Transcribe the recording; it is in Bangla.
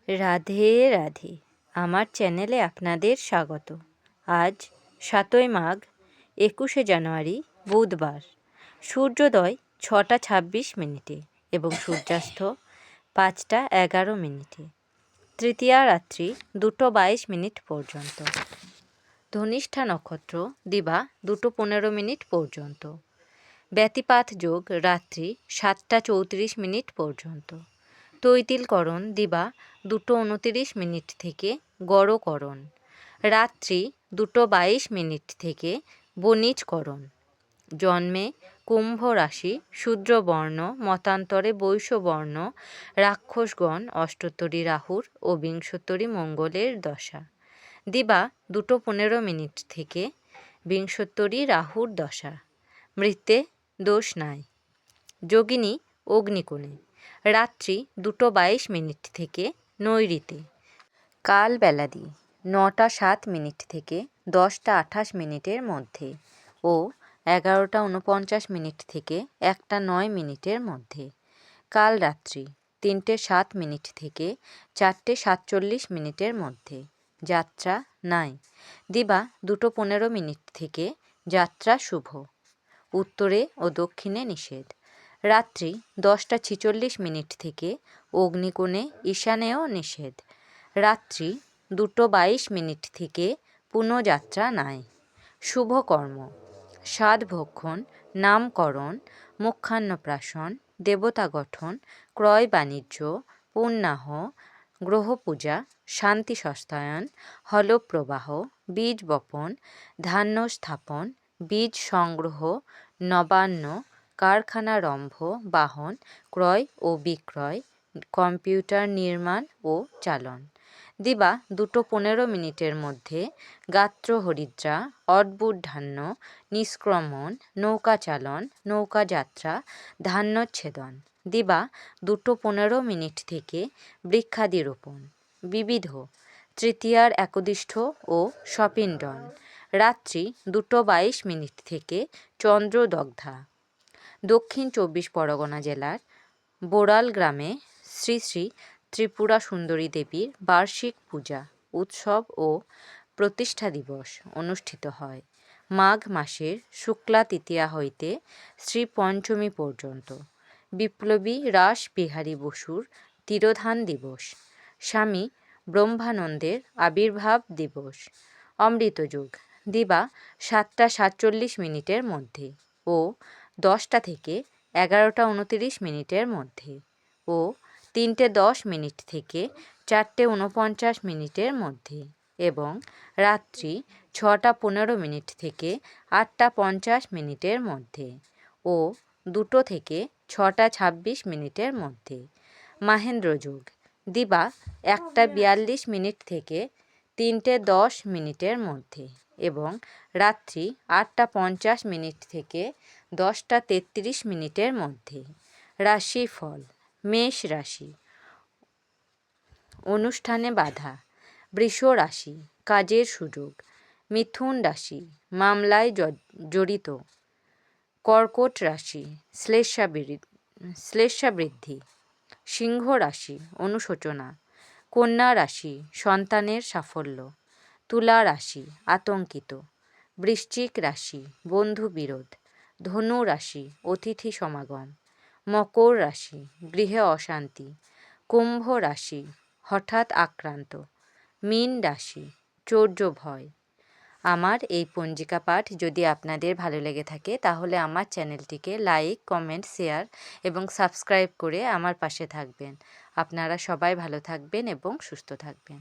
রাধে রাধে, আমার চ্যানেলে আপনাদের স্বাগত। আজ 7ই মাঘ, 21শে জানুয়ারি বুধবার। সূর্যোদয় 6টা 26 এবং সূর্যাস্ত 5টা 11 তৃতীয়া রাত্রি 2টো 22 পর্যন্ত। ধনিষ্ঠা নক্ষত্র দিবা 2টো 15 পর্যন্ত। ব্যতিপাত যোগ রাত্রি 7টা 34 পর্যন্ত। তৈতিলকরণ দিবা 2টো 29 থেকে গড়করণ। রাত্রি 2টো 22 থেকে বণিজকরণ। জন্মে কুম্ভ রাশি, শূদ্রবর্ণ, মতান্তরে বৈশ্যবর্ণ, রাক্ষসগণ, অষ্টোত্তরী রাহুর ও বিংশোত্তরী মঙ্গলের দশা। দিবা 2টো 15 থেকে বিংশোত্তরী রাহুর দশা। মৃত্যে দোষ নাই। যোগিনী অগ্নিকোণে। রাত্রি 2টো 22 থেকে নৈঋতে। কাল বেলাদি 9টা 7 থেকে 10টা 28 মধ্যে ও 11টা 49 থেকে 1টা 9 মধ্যে। কাল রাত্রি 3টে 7 থেকে 4টে 47 মধ্যে। যাত্রা নাই। দিবা 2টো 15 থেকে যাত্রা শুভ। উত্তরে ও দক্ষিণে নিষেধ। রাত্রি 10টা 46 থেকে অগ্নিকোণে ঈশানেও নিষেধ। রাত্রি 2টো 22 থেকে পুনঃযাত্রা নাই। শুভকর্ম: সাধভক্ষণ, নামকরণ, মুখান্নপ্রাশন, দেবতা গঠন, ক্রয় বাণিজ্য, পুণ্যাহ, গ্রহপূজা, শান্তি সস্তায়ন, হলপ্রবাহ, বীজ বপন, ধান্য স্থাপন, বীজ সংগ্রহ, নবান্ন, কারখানারম্ভ, বাহন ক্রয় ও বিক্রয়, কম্পিউটার নির্মাণ ও চালন। দিবা 2টো 15 মধ্যে গাত্র হরিদ্রা, অর্বুধান্য, নিষ্ক্রমণ, নৌকা চালন, নৌকা যাত্রা, ধান্যচ্ছেদন। দিবা 2টো 15 থেকে বৃক্ষাদি রোপণ। বিবিধ: তৃতীয়ার একদিষ্ঠ ও সপিণ্ডন। রাত্রি 2টো 22 থেকে চন্দ্রদগ্ধা। দক্ষিণ 24 পরগনা জেলার বোড়াল গ্রামে শ্রী শ্রী ত্রিপুরা সুন্দরী দেবীর বার্ষিক পূজা, উৎসব ও প্রতিষ্ঠা দিবস অনুষ্ঠিত হয় মাঘ মাসের শুক্লা তৃতীয়া হইতে শ্রী পঞ্চমী পর্যন্ত। বিপ্লবী রাস বিহারী বসুর তিরোধান দিবস, স্বামী ব্রহ্মানন্দের আবির্ভাব দিবস। অমৃতযোগ দিবা 7টা 47 মধ্যে ও 10টা থেকে 11টা 29 মধ্যে ও 3টে 10 থেকে 4টে 49 মধ্যে এবং রাত্রি 6টা 15 থেকে 8টা 50 মধ্যে ও 2টো থেকে 6টা 26 মধ্যে। মাহেন্দ্রযোগ দিবা 1টা 42 থেকে 3টে 10 মধ্যে এবং রাত্রি 8টা 50 থেকে 10টা 33 মধ্যে। রাশিফল: মেষ রাশি, অনুষ্ঠানে বাধা। বৃষ রাশি, কাজের সুযোগ। মিথুন রাশি, মামলায় জড়িত। কর্কট রাশি, শ্লেষাবৃদ্ধি। সিংহ রাশি, অনুশোচনা। কন্যা রাশি, সন্তানের সাফল্য। তুলা রাশি, আতঙ্কিত। বৃশ্চিক রাশি, বন্ধু বিরোধ। ধনু রাশি, অতিথি সমাগম। মকর রাশি, গৃহে অশান্তি। কুম্ভ রাশি, হঠাৎ আক্রান্ত। মীন রাশি, চৌর্য ভয়। আমার এই পঞ্জিকা পাঠ যদি আপনাদের ভালো লেগে থাকে তাহলে আমার চ্যানেলটিকে লাইক, কমেন্ট, শেয়ার এবং সাবস্ক্রাইব করে আমার পাশে থাকবেন। আপনারা সবাই ভালো থাকবেন এবং সুস্থ থাকবেন।